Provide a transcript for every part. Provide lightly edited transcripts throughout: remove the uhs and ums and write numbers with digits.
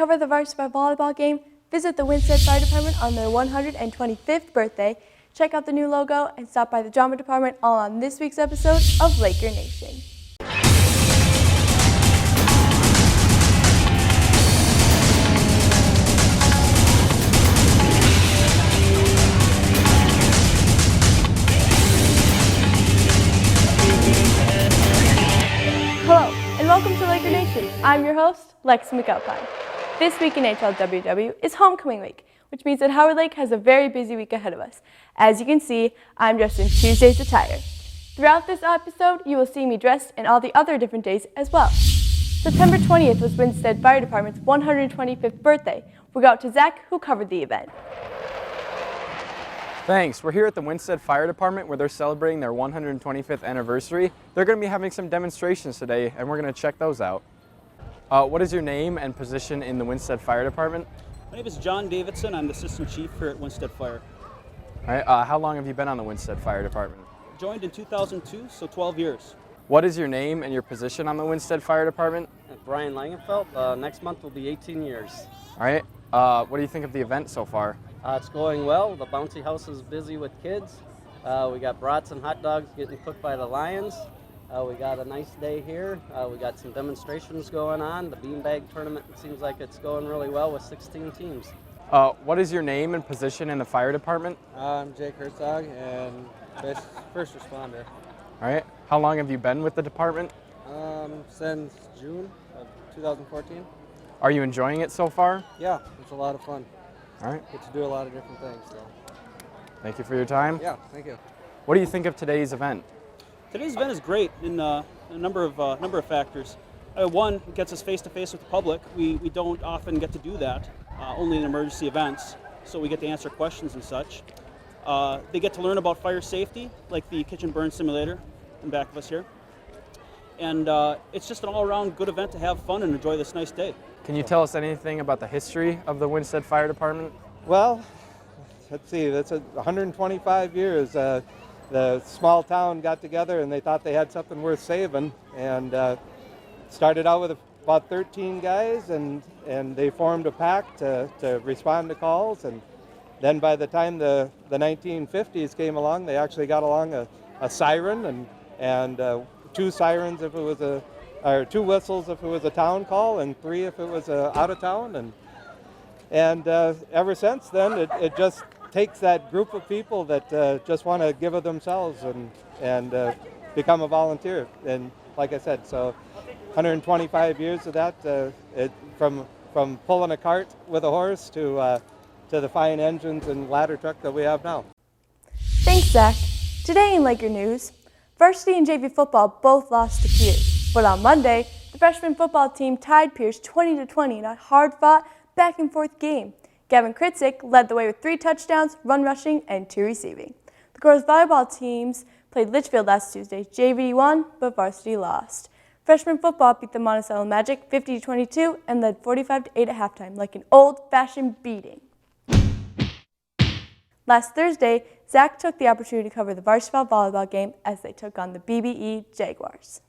cover the Varsity Volleyball game, visit the Winsted Fire Department on their 125th birthday, check out the new logo, and stop by the Drama Department all on this week's episode of Laker Nation. Hello, and welcome to Laker Nation. I'm your host, Lexi McAlpine. This week in HLWW is homecoming week, which means that Howard Lake has a very busy week ahead of us. As you can see, I'm dressed in Tuesday's attire. Throughout this episode, you will see me dressed in all the other different days as well. September 20th was Winsted Fire Department's 125th birthday. We'll go out to Zach, who covered the event. Thanks. We're here at the Winsted Fire Department where they're celebrating their 125th anniversary. They're going to be having some demonstrations today, and we're going to check those out. What is your name and position in the Winsted Fire Department? My name is John Davidson. I'm the Assistant Chief here at Winsted Fire. All right. How long have you been on the Winsted Fire Department? Joined in 2002, so 12 years. What is your name and your position on the Winsted Fire Department? Brian Langenfeld. Next month will be 18 years. All right. What do you think of the event so far? It's going well. The bouncy house is busy with kids. We got brats and hot dogs getting cooked by the Lions. We got a nice day here. We got some demonstrations going on. The beanbag tournament seems like it's going really well with 16 teams. What is your name and position in the fire department? I'm Jake Herzog and first responder. All right. How long have you been with the department? Since June of 2014. Are you enjoying it so far? Yeah, it's a lot of fun. All right. Get to do a lot of different things. So. Thank you for your time. Yeah, thank you. What do you think of today's event? Today's event is great in a number of factors. One, it gets us face to face with the public. We don't often get to do that, only in emergency events. So we get to answer questions and such. They get to learn about fire safety, like the kitchen burn simulator in back of us here. And it's just an all-around good event to have fun and enjoy this nice day. Can you tell us anything about the history of the Winsted Fire Department? Well, let's see, that's 125 years. The small town got together and they thought they had something worth saving, and started out with about 13 guys, and they formed a pack to respond to calls. And then by the time the 1950s came along, they actually got along a siren and two sirens if it was or two whistles if it was a town call, and three if it was out of town. And ever since then, it just takes that group of people that just want to give of themselves and become a volunteer. And like I said, so 125 years of that, from pulling a cart with a horse to the fine engines and ladder truck that we have now. Thanks, Zach. Today in Laker news, varsity and JV football both lost to Pierce. But on Monday, the freshman football team tied Pierce 20-20 in a hard-fought, back-and-forth game. Gavin Kritzik led the way with 3 touchdowns, 1 rushing, and 2 receiving. The girls' volleyball teams played Litchfield last Tuesday. JV won, but varsity lost. Freshman football beat the Monticello Magic 50-22 and led 45-8 at halftime, like an old-fashioned beating. Last Thursday, Zach took the opportunity to cover the Varsity Volleyball game as they took on the BBE Jaguars.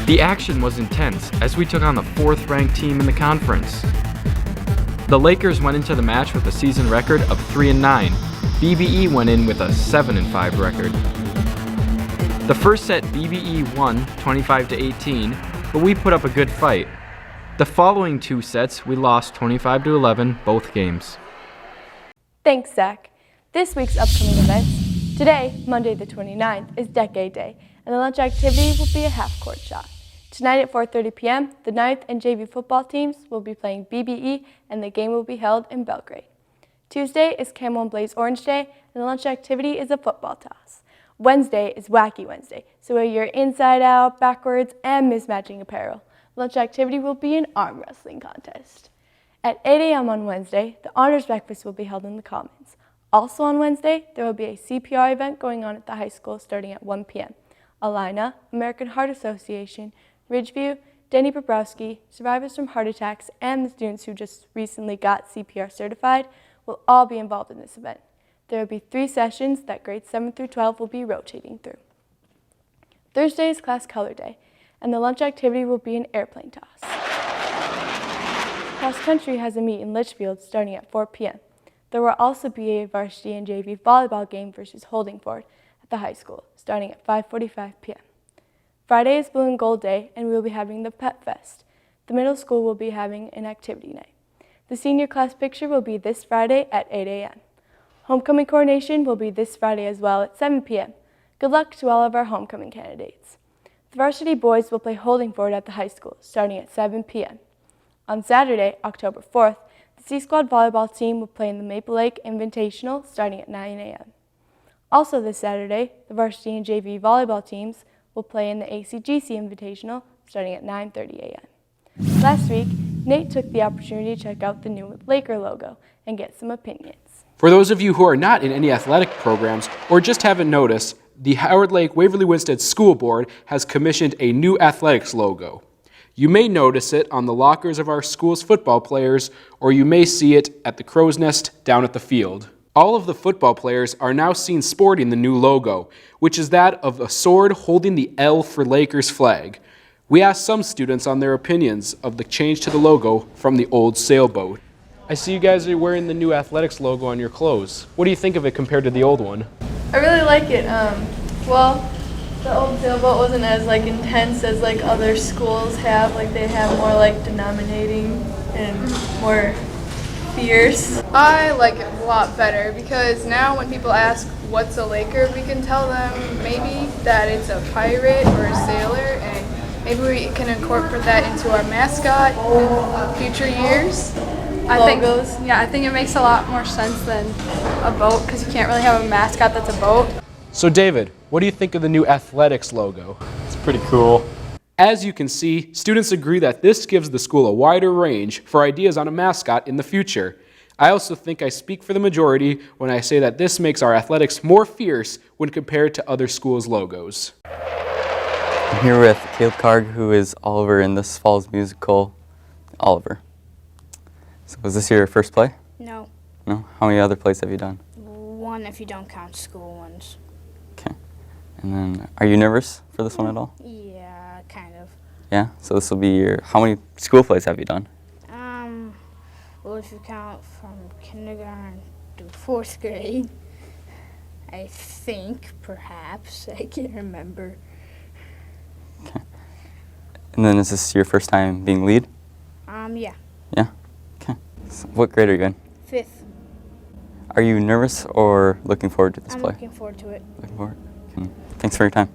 The action was intense as we took on the 4th-ranked team in the conference. The Lakers went into the match with a season record of 3-9. BBE went in with a 7-5 record. The first set, BBE won 25-18, but we put up a good fight. The following 2 sets, we lost 25-11 both games. Thanks, Zach. This week's upcoming events. Today, Monday the 29th, is Decade Day, and the lunch activity will be a half-court shot. Tonight at 4:30 p.m., the 9th and JV football teams will be playing BBE, and the game will be held in Belgrade. Tuesday is Camo and Blaze Orange Day, and the lunch activity is a football toss. Wednesday is Wacky Wednesday, so wear your inside out, backwards, and mismatching apparel. Lunch activity will be an arm wrestling contest. At 8 a.m. on Wednesday, the honors breakfast will be held in the Commons. Also on Wednesday, there will be a CPR event going on at the high school starting at 1 p.m. Alina, American Heart Association, Ridgeview, Denny Bobrowski, survivors from heart attacks, and the students who just recently got CPR certified will all be involved in this event. There will be 3 sessions that grades 7 through 12 will be rotating through. Thursday is Class Color Day, and the lunch activity will be an airplane toss. Cross Country has a meet in Litchfield starting at 4 p.m. There will also be a varsity and JV volleyball game versus Holdingford at the high school starting at 5:45 p.m. Friday is Blue and Gold Day, and we will be having the Pep Fest. The middle school will be having an activity night. The senior class picture will be this Friday at 8 a.m. Homecoming coronation will be this Friday as well at 7 p.m. Good luck to all of our homecoming candidates. The varsity boys will play Holdingford at the high school starting at 7 p.m. On Saturday, October 4th, the C-Squad volleyball team will play in the Maple Lake Invitational starting at 9 a.m. Also this Saturday, the varsity and JV volleyball teams will play in the ACGC Invitational starting at 9:30 a.m. Last week, Nate took the opportunity to check out the new Laker logo and get some opinions. For those of you who are not in any athletic programs or just haven't noticed, the Howard Lake Waverly Winstead School Board has commissioned a new athletics logo. You may notice it on the lockers of our school's football players, or you may see it at the Crow's Nest down at the field. All of the football players are now seen sporting the new logo, which is that of a sword holding the L for Lakers flag. We asked some students on their opinions of the change to the logo from the old sailboat. I see you guys are wearing the new athletics logo on your clothes. What do you think of it compared to the old one? I really like it. Well, the old sailboat wasn't as intense as other schools have. They have more denominating and more fierce. I like it a lot better because now when people ask what's a Laker, we can tell them maybe that it's a pirate or a sailor, and maybe we can incorporate that into our mascot in future years. I think it makes a lot more sense than a boat because you can't really have a mascot that's a boat. So David, what do you think of the new athletics logo? It's pretty cool. As you can see, students agree that this gives the school a wider range for ideas on a mascot in the future. I also think I speak for the majority when I say that this makes our athletics more fierce when compared to other schools' logos. I'm here with KLKR, who is Oliver in this fall's musical, Oliver. So was this your first play? No. No? How many other plays have you done? One if you don't count school ones. Okay. And then, are you nervous for this one at all? Yeah, kind of. Yeah? So this will be your, how many school plays have you done? Well, if you count from kindergarten to 4th grade, I think, perhaps, I can't remember. Okay. And then is this your first time being lead? Yeah. Yeah? Okay. So what grade are you in? 5th. Are you nervous or looking forward to this I'm play? looking forward to it. Looking forward? Okay. Thanks for your time.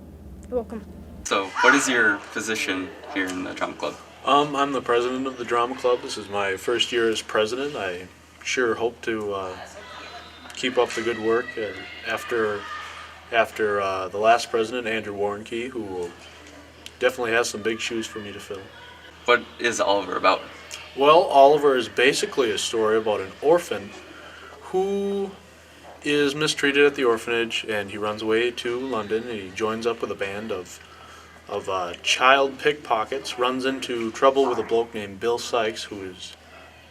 You're welcome. So, what is your position here in the drama club? I'm the president of the drama club. This is my first year as president. I sure hope to keep up the good work. After the last president, Andrew Warnke, who will definitely has some big shoes for me to fill. What is Oliver about? Well, Oliver is basically a story about an orphan who is mistreated at the orphanage, and he runs away to London, and he joins up with a band of child pickpockets, runs into trouble with a bloke named Bill Sykes, who is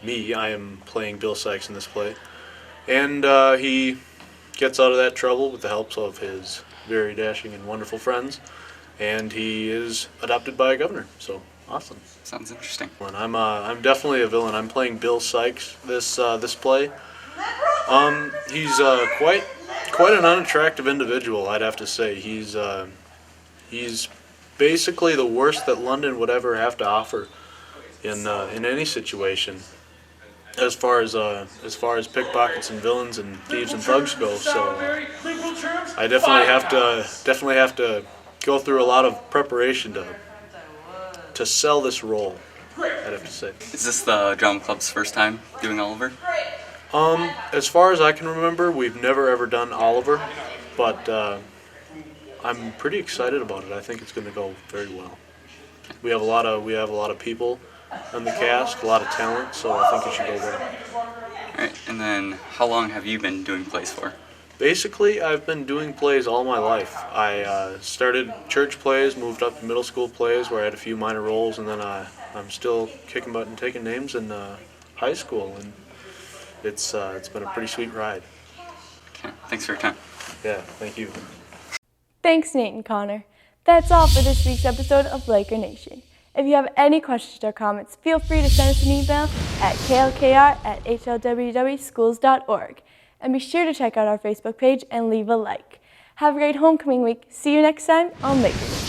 me. I am playing Bill Sykes in this play. And he gets out of that trouble with the help of his very dashing and wonderful friends. and he is adopted by a governor. So awesome. Sounds interesting. And I'm definitely a villain. I'm playing Bill Sykes this play. He's quite an unattractive individual, I'd have to say. He's basically the worst that London would ever have to offer in any situation, as far as pickpockets and villains and thieves and thugs go. So I definitely have to go through a lot of preparation to sell this role, I'd have to say. Is this the drama club's first time doing Oliver? As far as I can remember, we've never ever done Oliver, but I'm pretty excited about it. I think it's going to go very well. We have a lot of people on the cast, a lot of talent, so I think it should go well. All right, and then how long have you been doing plays for? Basically, I've been doing plays all my life. I started church plays, moved up to middle school plays where I had a few minor roles, and then I'm still kicking butt and taking names in high school, and it's been a pretty sweet ride. Okay, thanks for your time. Yeah, thank you. Thanks, Nate and Connor. That's all for this week's episode of Laker Nation. If you have any questions or comments, feel free to send us an email at klkr@hlwwschools.org. And be sure to check out our Facebook page and leave a like. Have a great homecoming week. See you next time on Laker Nation.